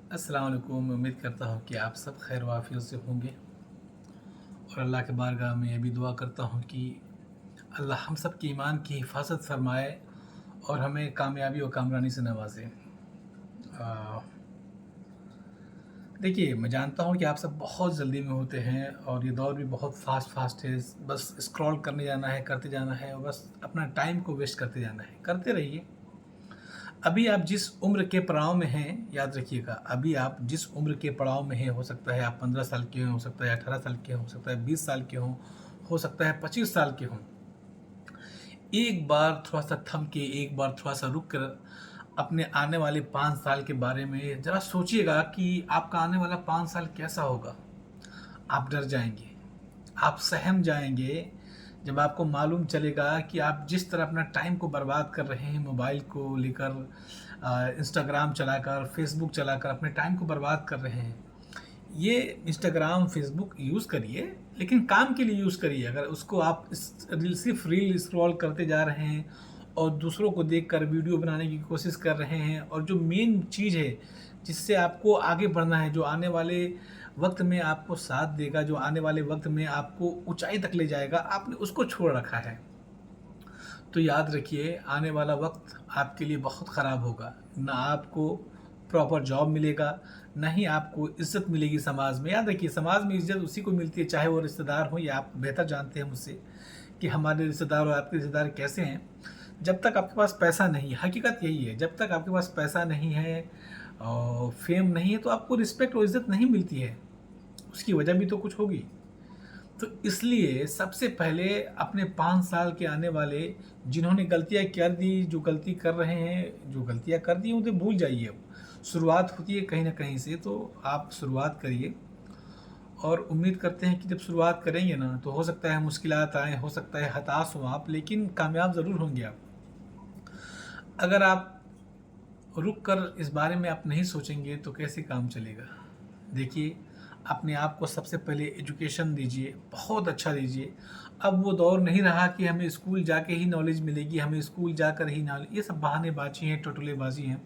अस्सलाम वालेकुम। मैं उम्मीद करता हूँ कि आप सब खैर वाफियत से होंगे और अल्लाह के बारगाह में ये भी दुआ करता हूँ कि अल्लाह हम सब की ईमान की हिफाजत फरमाए और हमें कामयाबी और कामरानी से नवाजे। आ, देखिए, मैं जानता हूँ कि आप सब बहुत जल्दी में होते हैं और ये दौर भी बहुत फास्ट है। बस स्क्रॉल करने जाना है, करते जाना है और बस अपना टाइम को वेस्ट करते जाना है। करते रहिए। अभी आप जिस उम्र के पड़ाव में हैं, याद रखिएगा, अभी आप जिस उम्र के पड़ाव में हैं, हो सकता है आप 15 साल के हों, हो सकता है 18 साल के हों, हो सकता है 20 साल के हों, हो सकता है 25 साल के हों। एक बार थोड़ा सा थम के, एक बार थोड़ा सा रुक कर अपने आने वाले 5 साल के बारे में ज़रा सोचिएगा कि आपका आने वाला 5 साल कैसा होगा। आप डर जाएंगे, आप सहम जाएंगे जब आपको मालूम चलेगा कि आप जिस तरह अपना टाइम को बर्बाद कर रहे हैं मोबाइल को लेकर, इंस्टाग्राम चलाकर, फेसबुक चलाकर अपने टाइम को बर्बाद कर रहे हैं। ये इंस्टाग्राम फेसबुक यूज़ करिए, लेकिन काम के लिए यूज़ करिए। अगर उसको आप सिर्फ रील स्क्रॉल करते जा रहे हैं और दूसरों को देखकर वीडियो बनाने की कोशिश कर रहे हैं, और जो मेन चीज़ है जिससे आपको आगे बढ़ना है, जो आने वाले वक्त में आपको साथ देगा, जो आने वाले वक्त में आपको ऊंचाई तक ले जाएगा, आपने उसको छोड़ रखा है। तो याद रखिए, आने वाला वक्त आपके लिए बहुत ख़राब होगा। ना आपको प्रॉपर जॉब मिलेगा, ना ही आपको इज़्ज़त मिलेगी समाज में। याद रखिए, समाज में इज़्ज़त उसी को मिलती है, चाहे वो रिश्तेदार हों, या आप बेहतर जानते हैं मुझसे कि हमारे रिश्तेदार और आपके रिश्तेदार कैसे हैं। जब तक आपके पास पैसा नहीं है, हकीकत यही है, जब तक आपके पास पैसा नहीं है और फेम नहीं है, तो आपको रिस्पेक्ट और इज़्ज़त नहीं मिलती है। उसकी वजह भी तो कुछ होगी। तो इसलिए सबसे पहले अपने 5 साल के आने वाले, जिन्होंने गलतियाँ कर दी, जो गलती कर रहे हैं, जो गलतियाँ कर दी उन्हें भूल जाइए अब। शुरुआत होती है कहीं न कहीं से, तो आप शुरुआत करिए और उम्मीद करते हैं कि जब शुरुआत करेंगे ना, तो हो सकता है मुश्किलात आएँ, हो सकता है हताश हों आप, लेकिन कामयाब ज़रूर होंगे आप। अगर आप रुक कर इस बारे में आप नहीं सोचेंगे तो कैसे काम चलेगा। देखिए, अपने आप को सबसे पहले एजुकेशन दीजिए, बहुत अच्छा दीजिए। अब वो दौर नहीं रहा कि हमें स्कूल जाके ही नॉलेज मिलेगी, हमें स्कूल जाकर ही नॉलेज, ये सब बहानेबाजी हैं, टोटलेबाजी हैं।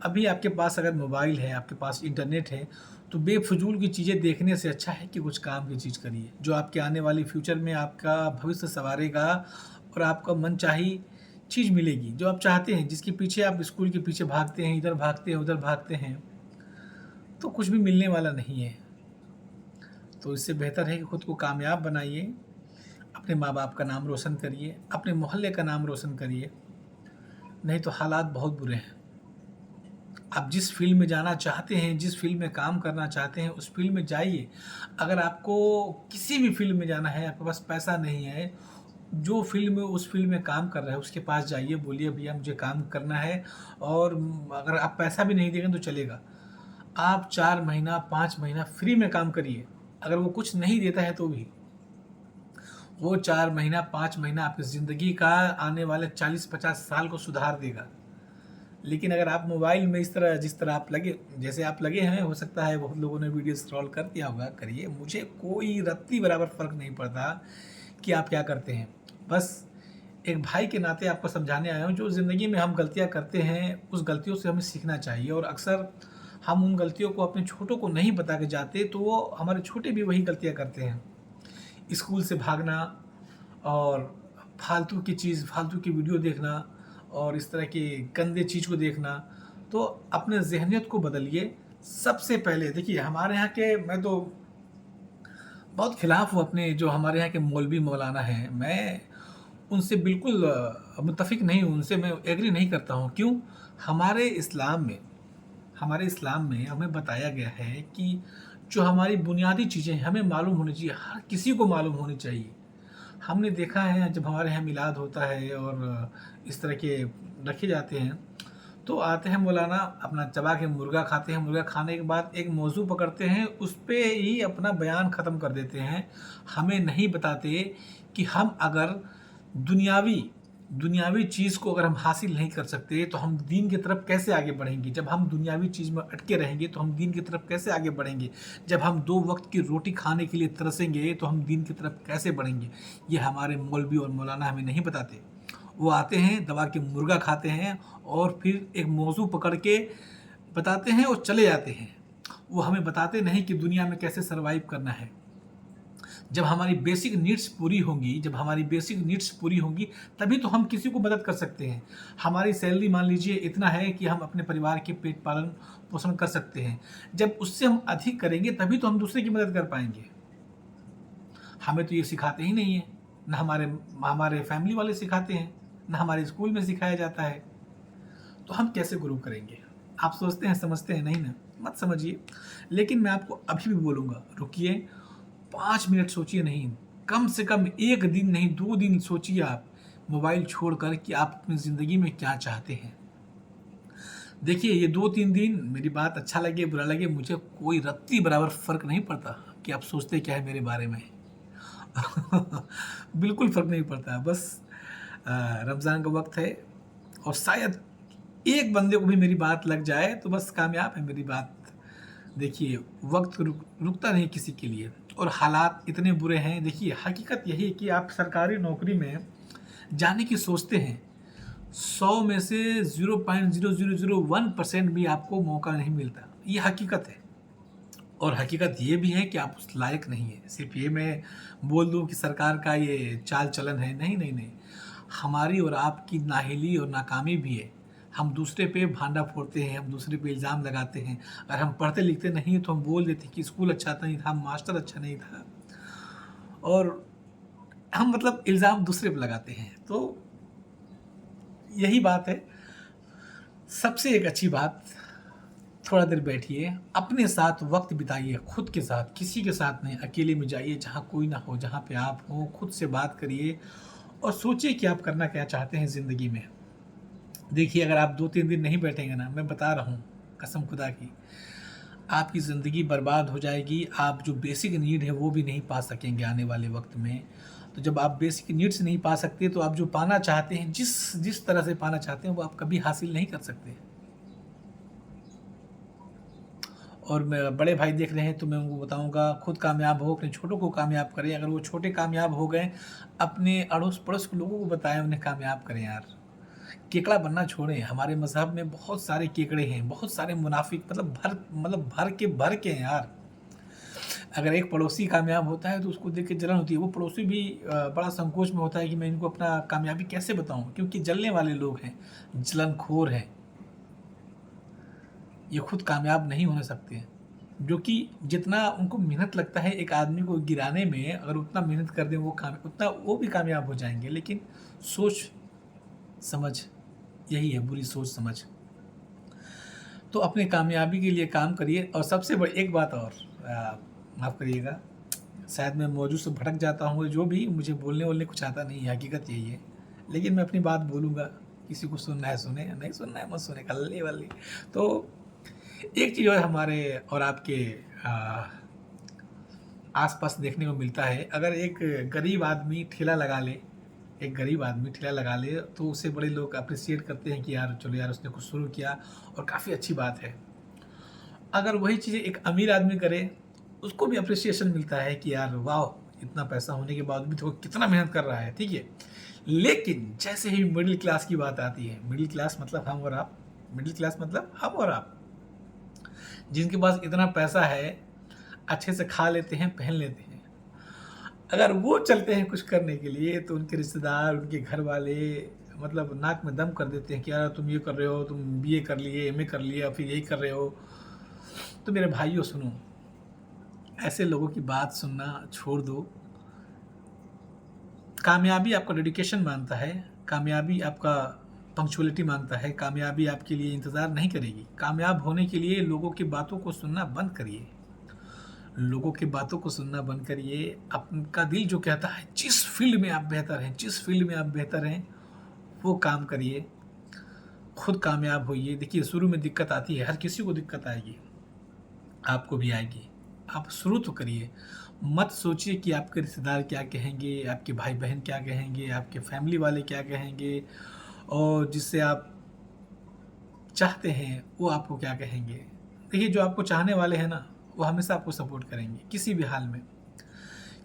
अभी आपके पास अगर मोबाइल है, आपके पास इंटरनेट है, तो बेफजूल की चीज़ें देखने से अच्छा है कि कुछ काम की चीज़ करिए, जो आपके आने वाली फ्यूचर में आपका भविष्य संवारेगा और आपका मनचाही चीज़ मिलेगी, जो आप चाहते हैं, जिसके पीछे आप स्कूल के पीछे भागते हैं, इधर भागते हैं, उधर भागते हैं, तो कुछ भी मिलने वाला नहीं है। तो इससे बेहतर है कि खुद को कामयाब बनाइए, अपने माँ-बाप का नाम रोशन करिए, अपने मोहल्ले का नाम रोशन करिए, नहीं तो हालात बहुत बुरे हैं। आप जिस फ़ील्ड में जाना चाहते हैं, जिस फ़ील्ड में काम करना चाहते हैं, उस फ़ील्ड में जाइए। अगर आपको किसी भी फ़ील्ड में जाना है, आपके पास पैसा नहीं है, जो फ़ील्ड में उस फ़ील्ड में काम कर रहा है, उसके पास जाइए, बोलिए भैया मुझे काम करना है, और अगर आप पैसा भी नहीं देंगे तो चलेगा। आप 4 महीना, 5 महीना फ्री में काम करिए, अगर वो कुछ नहीं देता है तो भी। वो 4 महीना, 5 महीना आपकी ज़िंदगी का आने वाले 40-50 साल को सुधार देगा। लेकिन अगर आप मोबाइल में इस तरह, जिस तरह आप लगे, जैसे आप लगे हैं, हो सकता है बहुत लोगों ने वीडियो स्क्रॉल कर दिया होगा, करिए, मुझे कोई रत्ती बराबर फ़र्क नहीं पड़ता कि आप क्या करते हैं। बस एक भाई के नाते आपको समझाने आया हूँ, जो ज़िंदगी में हम गलतियाँ करते हैं, उस गलतियों से हमें सीखना चाहिए, और अक्सर हम उन गलतियों को अपने छोटों को नहीं बता के जाते, तो वो हमारे छोटे भी वही गलतियाँ करते हैं। स्कूल से भागना और फालतू की चीज़, फालतू की वीडियो देखना और इस तरह की गंदे चीज़ को देखना, तो अपने ज़हनियत को बदलिए। सबसे पहले देखिए, हमारे यहाँ के, मैं तो बहुत खिलाफ़ हूँ अपने, जो हमारे यहाँ के मौलवी मौलाना हैं, मैं उनसे बिल्कुल मुत्तफ़िक नहीं हूँ, उनसे मैं एग्री नहीं करता हूँ। क्यों? हमारे इस्लाम में, हमारे इस्लाम में हमें बताया गया है कि जो हमारी बुनियादी चीज़ें हैं, हमें मालूम होनी चाहिए, हर किसी को मालूम होनी चाहिए। हमने देखा है, जब हमारे यहाँ मिलाद होता है और इस तरह के रखे जाते हैं, तो आते हैं मौलाना, अपना चबा के मुर्गा खाते हैं, मुर्गा खाने के बाद एक मौजू पकड़ते हैं, उस पे ही अपना बयान ख़त्म कर देते हैं। हमें नहीं बताते कि हम अगर दुनियावी दुनियावी चीज़ को अगर हम हासिल नहीं कर सकते, तो हम दीन की तरफ कैसे आगे बढ़ेंगे? जब हम दुनियावी चीज़ में अटके रहेंगे, तो हम दीन की तरफ कैसे आगे बढ़ेंगे? जब हम 2 वक़्त की रोटी खाने के लिए तरसेंगे, तो हम दीन की तरफ कैसे बढ़ेंगे? ये हमारे मौलवी और मौलाना हमें नहीं बताते। वो आते हैं, दबा के मुर्गा खाते हैं और फिर एक मौज़ू पकड़ के बताते हैं और चले जाते हैं। वो हमें बताते नहीं कि दुनिया में कैसे सर्वाइव करना है। जब हमारी बेसिक नीड्स पूरी होंगी, जब हमारी बेसिक नीड्स पूरी होंगी, तभी तो हम किसी को मदद कर सकते हैं। हमारी सैलरी मान लीजिए इतना है कि हम अपने परिवार के पेट पालन पोषण कर सकते हैं। जब उससे हम अधिक करेंगे तभी तो हम दूसरे की मदद कर पाएंगे। हमें तो ये सिखाते ही नहीं है, न हमारे हमारे फैमिली वाले सिखाते हैं, न हमारे स्कूल में सिखाया जाता है। तो हम कैसे ग्रो करेंगे? आप सोचते हैं, समझते हैं, नहीं ना? मत समझिए। लेकिन मैं आपको अभी भी बोलूँगा, रुकिए, 5 मिनट सोचिए नहीं, कम से कम 1 दिन नहीं 2 दिन सोचिए आप, मोबाइल छोड़कर, कि आप अपनी ज़िंदगी में क्या चाहते हैं। देखिए, ये 2-3 दिन मेरी बात अच्छा लगे, बुरा लगे, मुझे कोई रत्ती बराबर फ़र्क नहीं पड़ता कि आप सोचते क्या है मेरे बारे में। बिल्कुल फ़र्क नहीं पड़ता। बस रमज़ान का वक़्त है और शायद एक बंदे को भी मेरी बात लग जाए तो बस कामयाब है मेरी बात। देखिए, वक़्त रुकता नहीं किसी के लिए, और हालात इतने बुरे हैं। देखिए, हकीकत यही है कि आप सरकारी नौकरी में जाने की सोचते हैं, 100 में से 0.0001% भी आपको मौका नहीं मिलता। ये हकीकत है। और हकीकत ये भी है कि आप उस लायक नहीं हैं। सिर्फ़ ये मैं बोल दूँ कि सरकार का ये चाल-चलन है, नहीं, नहीं, नहीं। हमारी और आपकी नाहिली और नाकामी भी है। हम दूसरे पे भांडा फोड़ते हैं, हम दूसरे पे इल्ज़ाम लगाते हैं। अगर हम पढ़ते लिखते नहीं हैं तो हम बोल देते हैं कि स्कूल अच्छा नहीं था, मास्टर अच्छा नहीं था, और हम मतलब इल्ज़ाम दूसरे पे लगाते हैं। तो यही बात है। सबसे एक अच्छी बात, थोड़ा देर बैठिए, अपने साथ वक़्त बिताइए, खुद के साथ, किसी के साथ नहीं, अकेले में जाइए जहाँ कोई ना हो, जहाँ पे आप हो, खुद से बात करिए और सोचिए कि आप करना क्या चाहते हैं ज़िंदगी में। देखिए, अगर आप 2-3 दिन नहीं बैठेंगे ना, मैं बता रहा हूँ कसम खुदा की, आपकी ज़िंदगी बर्बाद हो जाएगी। आप जो बेसिक नीड है वो भी नहीं पा सकेंगे आने वाले वक्त में। तो जब आप बेसिक नीड्स नहीं पा सकते तो आप जो पाना चाहते हैं, जिस जिस तरह से पाना चाहते हैं, वो आप कभी हासिल नहीं कर सकते। और मैं बड़े भाई देख रहे हैं तो मैं उनको बताऊंगा, खुद कामयाब हो, अपने छोटों को कामयाब करें। अगर वो छोटे कामयाब हो गए, अपने अड़ोस पड़ोस के लोगों को बताएं, उन्हें कामयाब करें यार। केकड़ा बनना छोड़ें। हमारे मज़हब में बहुत सारे केकड़े हैं, बहुत सारे मुनाफिक, मतलब भर के हैं यार। अगर एक पड़ोसी कामयाब होता है तो उसको देख के जलन होती है। वो पड़ोसी भी बड़ा संकोच में होता है कि मैं इनको अपना कामयाबी कैसे बताऊं, क्योंकि जलने वाले लोग हैं, जलनखोर हैं। ये खुद कामयाब नहीं होने सकते हैं, जो कि जितना उनको मेहनत लगता है एक आदमी को गिराने में, अगर उतना मेहनत कर दें वो काम, उतना वो भी कामयाब हो जाएंगे। लेकिन सोच समझ, यही है, बुरी सोच समझ। तो अपनी कामयाबी के लिए काम करिए। और सबसे बड़ी एक बात और, माफ़ करिएगा, शायद मैं मौजू से भटक जाता हूँ, जो भी, मुझे बोलने कुछ आता नहीं है, हकीकत यही है। लेकिन मैं अपनी बात बोलूँगा, किसी को सुनना है सुने, नहीं सुनना है मत सुने, कल्ले वाली। तो एक चीज़ और हमारे और आपके आस-पास देखने को मिलता है, अगर एक गरीब आदमी ठेला लगा ले, एक गरीब आदमी ठेला लगा ले, तो उसे बड़े लोग अप्रिशिएट करते हैं कि यार चलो यार, उसने कुछ शुरू किया और काफ़ी अच्छी बात है। अगर वही चीज़ें एक अमीर आदमी करे, उसको भी अप्रिसिएशन मिलता है कि यार वाह! इतना पैसा होने के बाद भी देखो कितना मेहनत कर रहा है, ठीक है। लेकिन जैसे ही मिडिल क्लास की बात आती है, मिडिल क्लास मतलब हम और आप, मिडिल क्लास मतलब हम और आप, जिनके पास इतना पैसा है, अच्छे से खा लेते हैं, पहन लेते हैं। अगर वो चलते हैं कुछ करने के लिए तो उनके रिश्तेदार, उनके घर वाले मतलब नाक में दम कर देते हैं कि यार तुम ये कर रहे हो, तुम बीए कर लिए, एमए कर लिया, फिर यही कर रहे हो। तो मेरे भाइयों सुनो, ऐसे लोगों की बात सुनना छोड़ दो। कामयाबी आपका डेडिकेशन मांगता है, कामयाबी आपका पंक्चुअलिटी मांगता है, कामयाबी आपके लिए इंतज़ार नहीं करेगी। कामयाब होने के लिए लोगों की बातों को सुनना बंद करिए, लोगों की बातों को सुनना बंद करिए। आपका दिल जो कहता है, जिस फील्ड में आप बेहतर हैं, जिस फील्ड में आप बेहतर हैं, वो काम करिए, खुद कामयाब होइए। देखिए, शुरू में दिक्कत आती है, हर किसी को दिक्कत आएगी, आपको भी आएगी। आप शुरू तो करिए। मत सोचिए कि आपके रिश्तेदार क्या कहेंगे, आपके भाई बहन क्या कहेंगे, आपके फैमिली वाले क्या कहेंगे, और जिससे आप चाहते हैं वो आपको क्या कहेंगे। देखिए, जो आपको चाहने वाले हैं ना, वो हमेशा आपको सपोर्ट करेंगे किसी भी हाल में,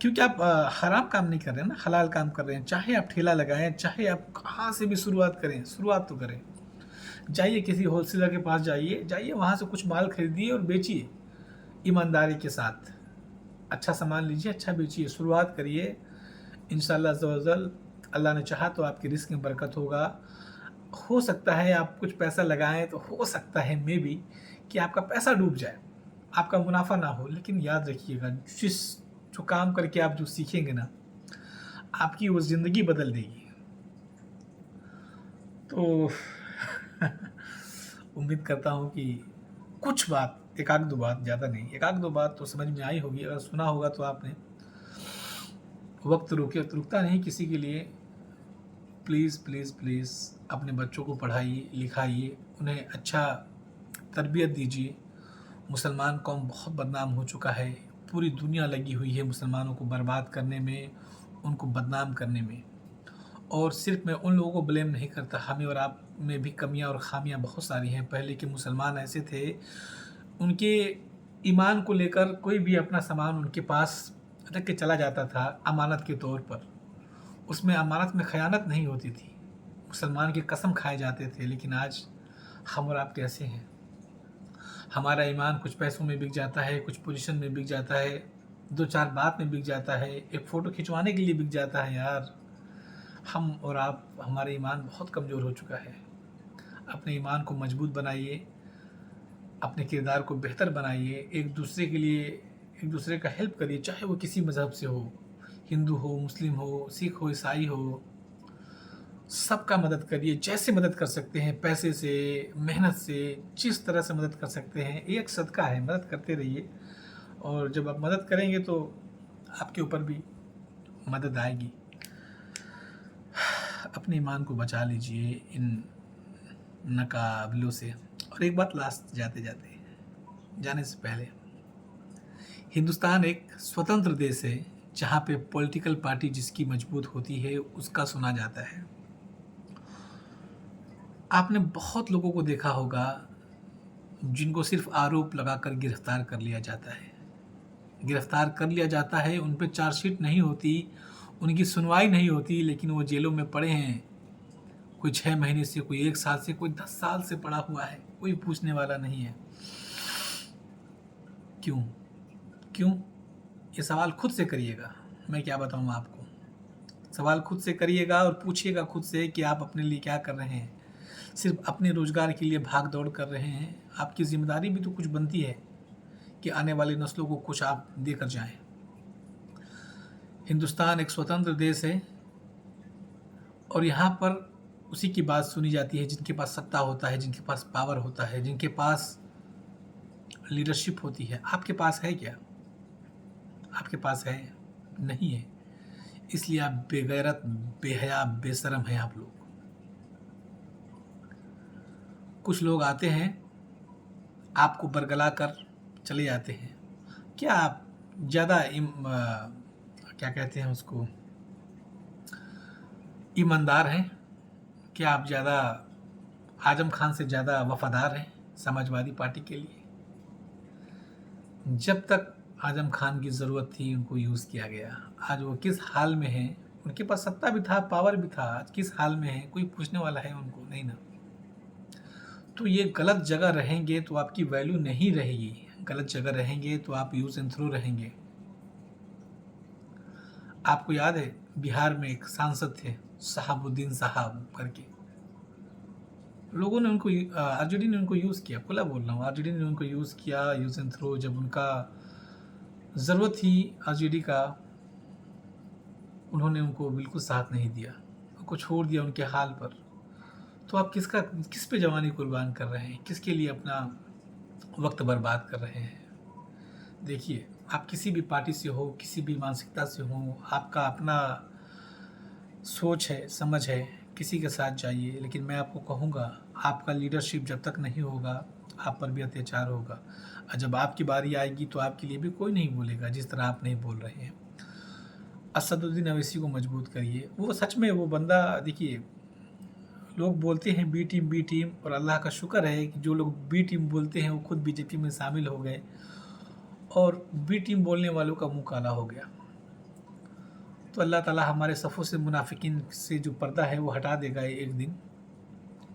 क्योंकि आप हराम काम नहीं कर रहे हैं ना, हलाल काम कर रहे हैं। चाहे आप ठेला लगाएं, चाहे आप कहाँ से भी शुरुआत करें, शुरुआत तो करें। जाइए किसी होलसेलर के पास, जाइए वहाँ से कुछ माल खरीदिए और बेचिए ईमानदारी के साथ। अच्छा सामान लीजिए, अच्छा बेचिए, शुरुआत करिए। इंशाल्लाह अज़्ज़ा व जल अल्लाह ने चाहा तो आपकी रिस्क में बरकत होगा। हो सकता है आप कुछ पैसा लगाएँ तो हो सकता है मे बी कि आपका पैसा डूब जाए, आपका मुनाफ़ा ना हो। लेकिन याद रखिएगा, जो काम करके आप जो सीखेंगे ना, आपकी वो ज़िंदगी बदल देगी। तो उम्मीद करता हूँ कि कुछ बात, एक आध दो बात, ज़्यादा नहीं, एक आध दो बात तो समझ में आई होगी। अगर सुना होगा तो आपने, वक्त रुकता नहीं किसी के लिए। प्लीज़ प्लीज़ प्लीज़ अपने बच्चों को पढ़ाइए लिखाइए, उन्हें अच्छा तरबियत दीजिए। मुसलमान कौम बहुत बदनाम हो चुका है, पूरी दुनिया लगी हुई है मुसलमानों को बर्बाद करने में, उनको बदनाम करने में। और सिर्फ मैं उन लोगों को ब्लेम नहीं करता, हमें और आप में भी कमियां और खामियां बहुत सारी हैं। पहले के मुसलमान ऐसे थे, उनके ईमान को लेकर कोई भी अपना सामान उनके पास रख के चला जाता था अमानत के तौर पर, उसमें अमानत में खयानत नहीं होती थी, मुसलमान की कसम खाए जाते थे। लेकिन आज हम और आप कैसे हैं? हमारा ईमान कुछ पैसों में बिक जाता है, कुछ पोजीशन में बिक जाता है, दो चार बात में बिक जाता है, एक फ़ोटो खिंचवाने के लिए बिक जाता है। यार, हम और आप, हमारा ईमान बहुत कमज़ोर हो चुका है। अपने ईमान को मजबूत बनाइए, अपने किरदार को बेहतर बनाइए, एक दूसरे के लिए एक दूसरे का हेल्प करिए, चाहे वो किसी मज़हब से हो, हिंदू हो, मुस्लिम हो, सिख हो, ईसाई हो, सबका मदद करिए। जैसे मदद कर सकते हैं, पैसे से, मेहनत से, जिस तरह से मदद कर सकते हैं, ये एक सदका है, मदद करते रहिए। और जब आप मदद करेंगे तो आपके ऊपर भी मदद आएगी। अपने ईमान को बचा लीजिए इन नाकाबिलों से। और एक बात लास्ट जाते जाते, जाने से पहले, हिंदुस्तान एक स्वतंत्र देश है जहाँ पे पॉलिटिकल पार्टी जिसकी मजबूत होती है उसका सुना जाता है। आपने बहुत लोगों को देखा होगा जिनको सिर्फ आरोप लगाकर गिरफ्तार कर लिया जाता है, गिरफ्तार कर लिया जाता है, उन पे चार्जशीट नहीं होती, उनकी सुनवाई नहीं होती, लेकिन वो जेलों में पड़े हैं। कोई 6 महीने से, कोई 1 साल से, कोई 10 साल से पड़ा हुआ है, कोई पूछने वाला नहीं है। क्यों? क्यों? ये सवाल खुद से करिएगा, मैं क्या बताऊँ आपको। सवाल खुद से करिएगा और पूछिएगा खुद से कि आप अपने लिए क्या कर रहे हैं। सिर्फ अपने रोज़गार के लिए भाग दौड़ कर रहे हैं? आपकी ज़िम्मेदारी भी तो कुछ बनती है कि आने वाली नस्लों को कुछ आप देकर जाएं। हिंदुस्तान एक स्वतंत्र देश है और यहाँ पर उसी की बात सुनी जाती है जिनके पास सत्ता होता है, जिनके पास पावर होता है, जिनके पास लीडरशिप होती है। आपके पास है क्या? आपके पास है? नहीं है। इसलिए आप बेगैरत, बेहया, बेशरम हैं आप लोग। कुछ लोग आते हैं, आपको बरगला कर चले जाते हैं। क्या आप ज़्यादा क्या कहते हैं उसको, ईमानदार हैं? क्या आप ज़्यादा आजम खान से ज़्यादा वफादार हैं समाजवादी पार्टी के लिए? जब तक आजम खान की ज़रूरत थी उनको यूज़ किया गया। आज वो किस हाल में हैं? उनके पास सत्ता भी था, पावर भी था, आज किस हाल में हैं? कोई पूछने वाला है उनको? नहीं ना। तो ये गलत जगह रहेंगे तो आपकी वैल्यू नहीं रहेगी, गलत जगह रहेंगे तो आप यूज़ एंड थ्रो रहेंगे। आपको याद है बिहार में एक सांसद थे शहाबुद्दीन साहब करके, लोगों ने उनको आरजेडी ने उनको यूज़ किया, खुला बोल रहा हूँ, आरजेडी ने उनको यूज़ किया, यूज़ एंड थ्रो। जब उनका ज़रूरत थी आरजेडी का, उन्होंने उनको बिल्कुल साथ नहीं दिया, उनको छोड़ दिया उनके हाल पर। तो आप किस पे जवानी कुर्बान कर रहे हैं? किसके लिए अपना वक्त बर्बाद कर रहे हैं? देखिए, आप किसी भी पार्टी से हो, किसी भी मानसिकता से हो, आपका अपना सोच है, समझ है, किसी के साथ जाइए। लेकिन मैं आपको कहूँगा, आपका लीडरशिप जब तक नहीं होगा, आप पर भी अत्याचार होगा। और जब आपकी बारी आएगी तो आपके लिए भी कोई नहीं बोलेगा जिस तरह आप नहीं बोल रहे हैं। असदुद्दीन अवैसी को मजबूत करिए। वो सच में वो बंदा, देखिए, लोग बोलते हैं बी टीम, और अल्लाह का शुक्र है कि जो लोग बी टीम बोलते हैं वो खुद बीजेपी में शामिल हो गए और बी टीम बोलने वालों का मुंह काला हो गया। तो अल्लाह ताला हमारे सफ़ों से, मुनाफिकीन से जो पर्दा है वो हटा देगा एक दिन।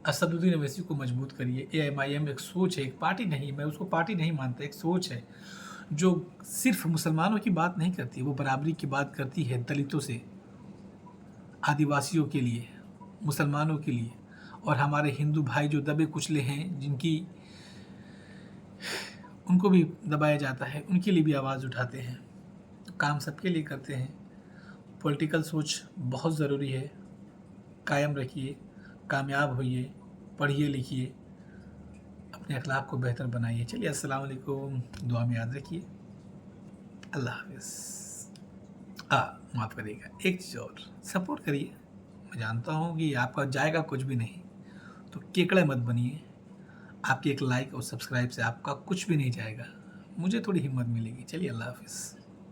असदुद्दीन ओवैसी को मजबूत करिए। एएमआईएम एक सोच है, एक पार्टी नहीं, मैं उसको पार्टी नहीं मानता, एक सोच है जो सिर्फ मुसलमानों की बात नहीं करती, वो बराबरी की बात करती है दलितों से, आदिवासियों के लिए, मुसलमानों के लिए, और हमारे हिंदू भाई जो दबे कुचले हैं, जिनकी उनको भी दबाया जाता है, उनके लिए भी आवाज़ उठाते हैं। काम सबके लिए करते हैं। पॉलिटिकल सोच बहुत ज़रूरी है, कायम रखिए, कामयाब होइए, पढ़िए लिखिए, अपने अखलाक को बेहतर बनाइए। चलिए, अस्सलाम वालेकुम, दुआ में याद रखिए। अल्लाह हाफ़िज़। माफ़ करिएगा, एक चीज़ और, सपोर्ट करिए। मैं जानता हूँ कि आपका जाएगा कुछ भी नहीं, तो केकड़े मत बनिए। आपकी एक लाइक और सब्सक्राइब से आपका कुछ भी नहीं जाएगा, मुझे थोड़ी हिम्मत मिलेगी। चलिए, अल्लाह हाफ़िज़।